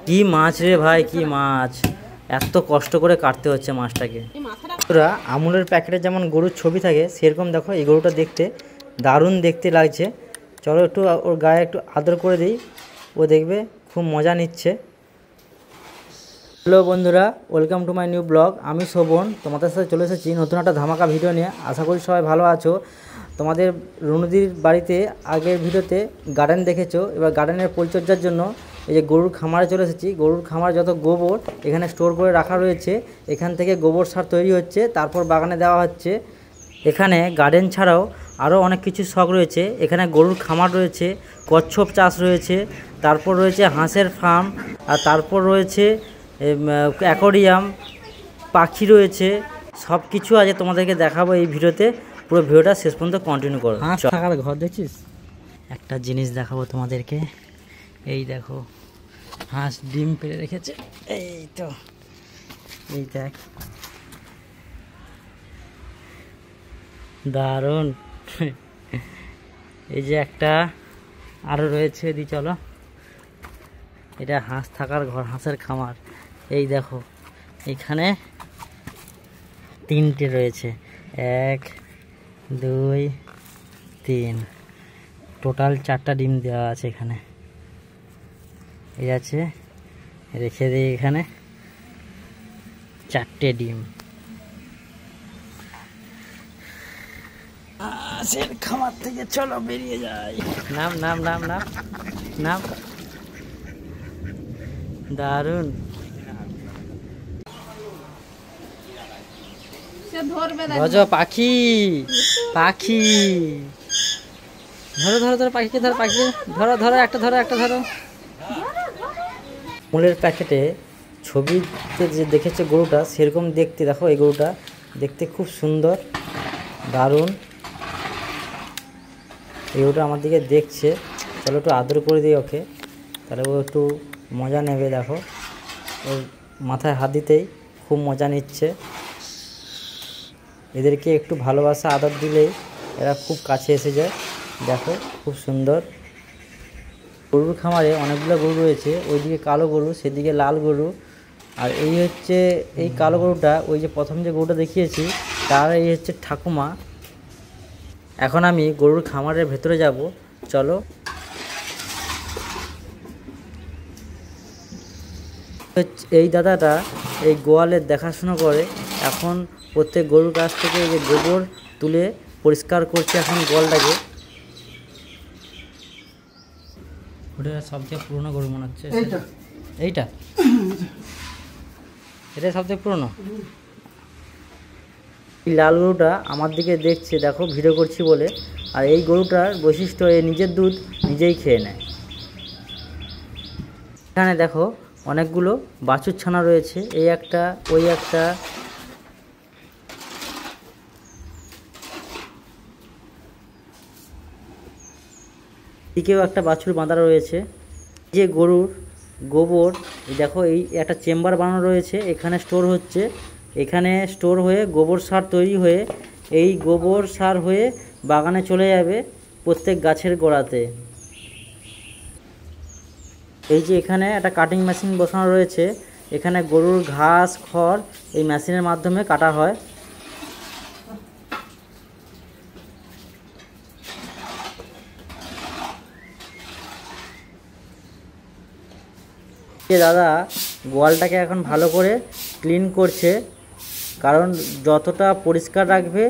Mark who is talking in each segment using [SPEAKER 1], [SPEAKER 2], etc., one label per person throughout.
[SPEAKER 1] কি মাছ রে ভাই, কি মাছ! এত কষ্ট করে কাটতে হচ্ছে মাছটাকে। ওরা আমুলের প্যাকেটে যেমন গরুর ছবি থাকে সেরকম দেখো এই গরুটা দেখতে দারুণ দেখতে লাগছে। চলো একটু ওর গায়ে একটু আদর করে দিই, ও দেখবে খুব মজা নিচ্ছে। হ্যালো বন্ধুরা, welcome to my new blog. আমি শোভন, তোমাদের সাথে চলে এসেছি নতুন একটা ধামাকা ভিডিও নিয়ে। আশা করি সবাই ভালো আছো। তোমাদের রুনুদির বাড়িতে আগের ভিডিওতে গার্ডেন দেখেছো, এবার গার্ডেনের পরিচর্যার জন্য এই যে গরুর খামারে চলে এসেছি। গরুর খামারে যত গোবর এখানে স্টোর করে রাখা রয়েছে, এখান থেকে গোবর সার তৈরি হচ্ছে, তারপর বাগানে দেওয়া হচ্ছে। এখানে গার্ডেন ছাড়াও আরও অনেক কিছু শখ রয়েছে। এখানে গরুর খামার রয়েছে, কচ্ছপ চাষ রয়েছে, তারপর রয়েছে হাঁসের ফার্ম, আর তারপর রয়েছে অ্যাকোয়ারিয়াম, পাখি রয়েছে। সব কিছু আজ তোমাদেরকে দেখাবো এই ভিডিওতে। পুরো ভিডিওটা শেষ পর্যন্ত কন্টিনিউ করো। হাঁস থাকার ঘর দেখছিস? একটা জিনিস দেখাবো তোমাদেরকে। এই দেখো, হাঁস ডিম পেড়ে রেখেছে। এই তো, এই দেখ, দারুণ। এই যে একটা আরও রয়েছে, দি চলো। এটা হাঁস থাকার ঘর, হাঁসের খামার। এই দেখো, এখানে তিনটে রয়েছে, 1 2 3, টোটাল 4টা ডিম দেওয়া আছে এখানে। এই আছে, রেখে দিই এখানে 4টে ডিম। হাঁসের খামার থেকে চলো বেরিয়ে যাই। নাম নাম নাম নাম নাম, দারুণ। পাখি পাখি ধরো ধরো ধরো, পাখিকে ধরো, পাখি ধরো ধরো, একটা ধরো, একটা ধরো। আমুলের প্যাকেটে ছবিতে যে দেখেছে গরুটা সেরকম দেখতে। দেখো এই গরুটা দেখতে খুব সুন্দর, দারুণ। এই গরুটা আমার দিকে দেখছে, চলো একটু আদর করে দিই ওকে, তাহলে ও একটু মজা নেবে। দেখো ওর মাথায় হাত দিতেই খুব মজা নিচ্ছে। এদেরকে একটু ভালোবাসা আদর দিলেই এরা খুব কাছে এসে যায়। দেখো খুব সুন্দর। গরুর খামারে অনেকগুলো গরু রয়েছে, ওইদিকে কালো গরু, সেদিকে লাল গরু। আর এই হচ্ছে এই কালো গরুটা, ওই যে প্রথম যে গরুটা দেখিয়েছি তার এই হচ্ছে ঠাকুমা। এখন আমি গরুর খামারের ভেতরে যাব, চলো। এই দাদাটা এই গোয়ালের দেখাশোনা করে। এখন প্রত্যেক গরুর কাছ থেকে এই যে গোবর তুলে পরিষ্কার করছে এখন গোয়ালটাকে। ওটা সবচেয়ে পুরনো গরু মনে হচ্ছে, এইটা এটাই সবচেয়ে পুরনো। এই লাল গরুটা আমার দিকে দেখছে, দেখো ভিডিও করছি বলে। আর এই গরুটার বৈশিষ্ট্য, এ নিজের দুধ নিজেই খেয়ে নেয়। এখানে দেখো অনেকগুলো বাছুর ছানা রয়েছে, এই একটা, ওই একটা। এদিকেও একটা বাছুর বাঁধা রয়েছে। যে গরুর গোবর, দেখো এই একটা চেম্বার বানানো রয়েছে, এখানে স্টোর হচ্ছে। এখানে স্টোর হয়ে গোবর সার তৈরি হয়ে এই গোবর সার হয়ে বাগানে চলে যাবে প্রত্যেক গাছের গোড়াতে। এই যে এখানে একটা কাটিং মেশিন বসানো রয়েছে, এখানে গরুর ঘাস খড় এই মেশিনের মাধ্যমে কাটা হয়। দাদা গোয়ালটাকে এখন ভালো করে ক্লিন করছে, কারণ যতটা পরিষ্কার রাখবে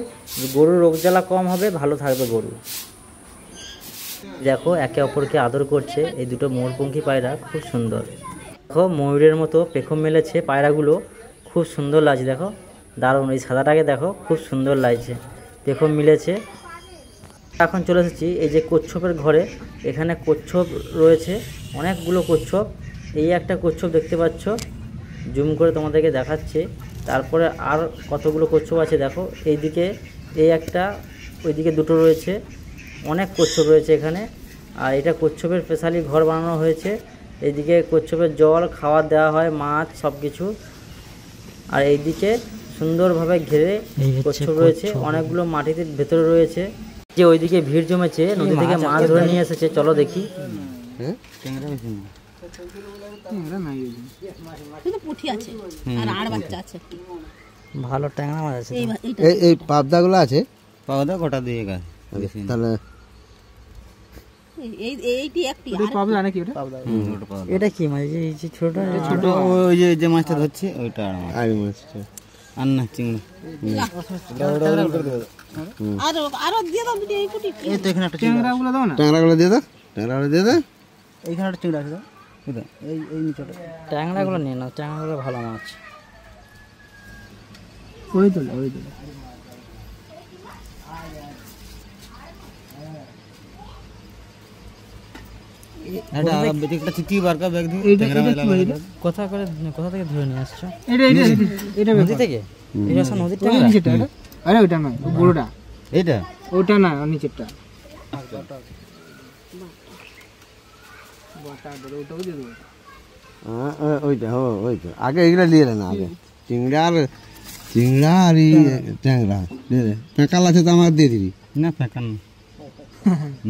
[SPEAKER 1] গরুর রোগ জ্বালা কম হবে, ভালো থাকবে গরু। দেখো একে অপরকে আদর করছে এই দুটো ময়ূরপঙ্খী পায়রা, খুব সুন্দর। দেখো ময়ূরের মতো পেখম মেলেছে পায়রাগুলো, খুব সুন্দর লাগছে। দেখো দারুণ, এই সাদাটাকে দেখো খুব সুন্দর লাগছে, পেখম মিলেছে। এখন চলে এসেছি এই যে কচ্ছপের ঘরে। এখানে কচ্ছপ রয়েছে, অনেকগুলো কচ্ছপ। এই একটা কচ্ছপ দেখতে পাচ্ছ, জুম করে তোমাদেরকে দেখাচ্ছে। তারপরে আর কতগুলো কচ্ছপ আছে দেখো, এইদিকে এই একটা, ওইদিকে দুটো রয়েছে, অনেক কচ্ছপ রয়েছে এখানে। আর এটা কচ্ছপের স্পেশালি ঘর বানানো হয়েছে। এইদিকে কচ্ছপের জল খাবার দেওয়া হয়, মাছ সব কিছু। আর এইদিকে সুন্দরভাবে ঘিরে কচ্ছপ রয়েছে, অনেকগুলো মাটিতে ভেতরে রয়েছে। যে ওইদিকে ভিড় জমেছে, নদী থেকে মাছ ধরে নিয়ে এসেছে, চলো দেখি।
[SPEAKER 2] কিন্তু পুঁটি আছে আর আর বাচ্চা আছে একটি
[SPEAKER 1] ভালো ট্যাংরা মাছ আছে।
[SPEAKER 3] এই পাবদাগুলো আছে,
[SPEAKER 4] পাওদা গোটা দিয়ে গাছ
[SPEAKER 3] তাহলে
[SPEAKER 2] এইটি একটি
[SPEAKER 1] এটা কি মাছ? এই যে ছোট
[SPEAKER 4] ছোট ওই যে মাছটা ধরছে ওইটা
[SPEAKER 3] আর মাছটা
[SPEAKER 4] আর না চিংড়ি।
[SPEAKER 2] আরো দিয়ে দাও দুটো এই পুঁটি।
[SPEAKER 4] এই তো এখানে একটা চিংড়ি দাও না,
[SPEAKER 3] ট্যাংরাগুলো দিয়ে দাও, ট্যাংরাগুলো দিয়ে দাও।
[SPEAKER 4] এইখানে একটা চিংড়ি আছে দাও, এই নিচটা
[SPEAKER 1] ট্যাংরাগুলো নিয়ে নাও, ট্যাংরাগুলো ভালো মাছ।
[SPEAKER 4] ওই তো একটা চিঠি বারকা ব্যাগ দিয়ে
[SPEAKER 1] কোথা থেকে ধরে নিয়ে আসছো? এটা নদী থেকে? এটা সব নদীর ট্যাংরা?
[SPEAKER 5] আরে ওটা নয়, বড়টা
[SPEAKER 4] এটা,
[SPEAKER 5] ওটা না, নিচেরটা
[SPEAKER 3] ওইটা ওইটা আগে এগুলো নিয়ে না, আগে চিংড়া আর এই ট্যাংরা দিয়ে দে। ফেঁকাল আছে তো আমার দিয়ে দিবি।
[SPEAKER 4] না ফেঁকাল না,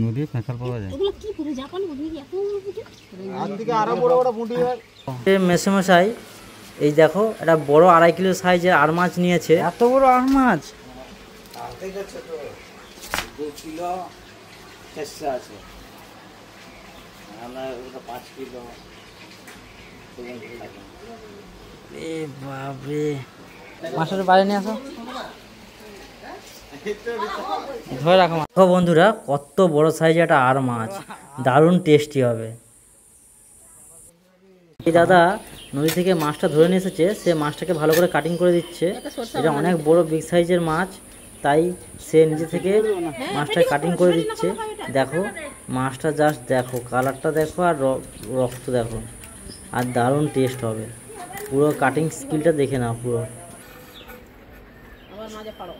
[SPEAKER 4] নদী ফেঁকাল পাওয়া যায়।
[SPEAKER 2] এগুলো কি করে জাপানি পুঁটি এত বড় পুঁটি?
[SPEAKER 4] আর দিকে আরো বড় বড় পুঁটি হয়।
[SPEAKER 1] মেসেমশাই এই দেখো একটা বড় 2.5 কিলো সাইজের আর মাছ নিয়েছে। এত বড় আর মাছ? এ বাপরে, মাছের বাইরে নিয়ে আসো, ধরে রাখো। দেখো বন্ধুরা কত বড় সাইজের একটা আর মাছ, দারুণ টেস্টি হবে। এই দাদা নদী থেকে মাছটা ধরে নিয়ে এসেছে, সে মাছটাকে ভালো করে কাটিং করে দিচ্ছে। এটা অনেক বড় বিগ সাইজের মাছ, তাই সে নিজে থেকে মাছটা কাটিং করে দিচ্ছে। দেখো মাছটা জাস্ট দেখো, কালারটা দেখো আর রক্ত দেখো, আর দারুণ টেস্ট হবে। পুরো কাটিং স্কিলটা দেখে নাও পুরো।
[SPEAKER 2] আবার মাঝে পাড়ো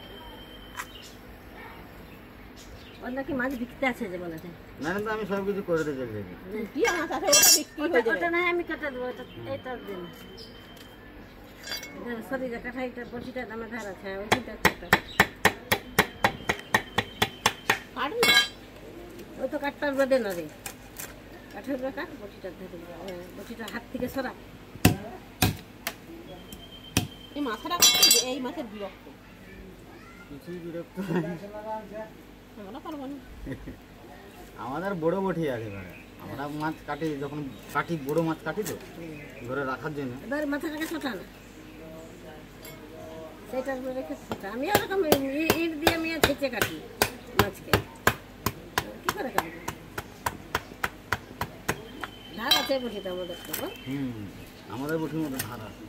[SPEAKER 2] নাকি মাছ বিকতে আছে যে বলে
[SPEAKER 4] না না, আমি সব কিছু করে দিয়ে চলে
[SPEAKER 2] কি মাছ আছে ওটা বিক্রি হয়ে যাবে। ওটা না আমি কাটা দেবো, এটা দিন শরীরে কাঠাইটা বটিটা দামে ধার আছে ওইটা কাটা কাট না, ওই তো কাটটার বেদে না রে, কাঠের কাট বটিটা ধরে বটিটা হাত থেকে সরা। এই মাছটা এই মাছের বিরক্ত
[SPEAKER 4] আমাদের বড় বটি আছে ঘরে, আমরা মাছ কাটি যখন কাটি, বড় মাছ কাটি তো ঘরে রাখার জন্য।
[SPEAKER 2] এবার মাথাটাকে ছোটা না, সেটা রেখে ছোটা। আমি ওরকম ইট দিয়ে আমি ছেঁচে কাটি মাছকে, কি করে কাটবো? ধার আছে বটিটা আমাদের তো।
[SPEAKER 4] আমাদের বটির মধ্যে ধার আছে,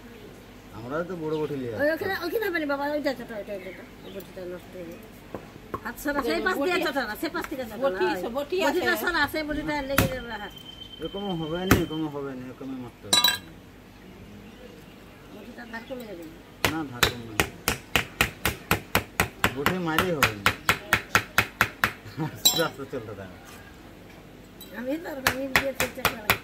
[SPEAKER 4] আমরা তো বড় বটি নিয়ে
[SPEAKER 2] ওইখানে হবে না বাবা, ওইটা ছোটা, ওইটা বটিটা নষ্ট হয়ে যায়। হাত সরা, সেই পাশ দিয়ে ছোটা না, সে পাশ থেকে বটিটা সরা, সেই বটিটা লেগে যাবে হাত।
[SPEAKER 4] এরকম হবে না, এরকম হবে না, এরকম মারতে হবে।
[SPEAKER 2] বটিটা ধার কমে যাবে
[SPEAKER 4] না, ধার কম না, বটি মারই হবে না, আস্তে আস্তে চলতে থাকে।
[SPEAKER 2] আমি তো ওরকম ইট দিয়ে ছেঁচে কাটি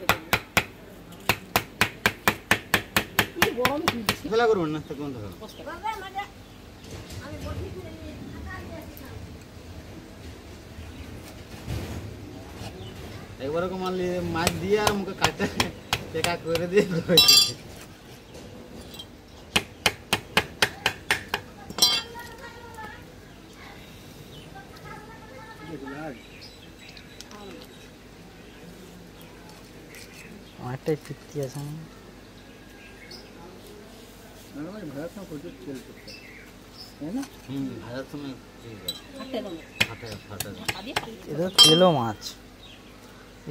[SPEAKER 2] গরম
[SPEAKER 4] খেলা করবেন না, কোন ধরো একবার ওরকম মারলি মাছ দিয়ে আর মুখে কাটতে টেকা করে দিয়ে
[SPEAKER 1] অনেকটাই তৃপ্তি আছে।
[SPEAKER 4] ভাজার সময়
[SPEAKER 1] এটা তেলো মাছ,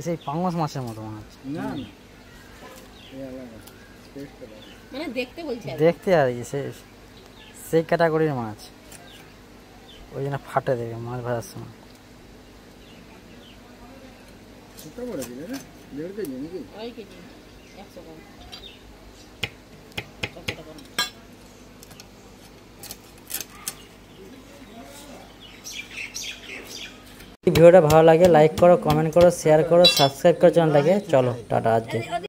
[SPEAKER 1] সেই পাঙ্গাস মাছের মতো মাছ
[SPEAKER 2] মানে দেখতে বলছি,
[SPEAKER 1] দেখতে আর কি সেই ক্যাটাগরির মাছ, ওই জন্য ফাটে দেবে মাছ ভাজার সময়। ভিডিওটা ভালো লাগে লাইক করো, কমেন্ট করো, শেয়ার করো, সাবস্ক্রাইব করো চ্যানেলটাকে। চলো টাটা আজকে।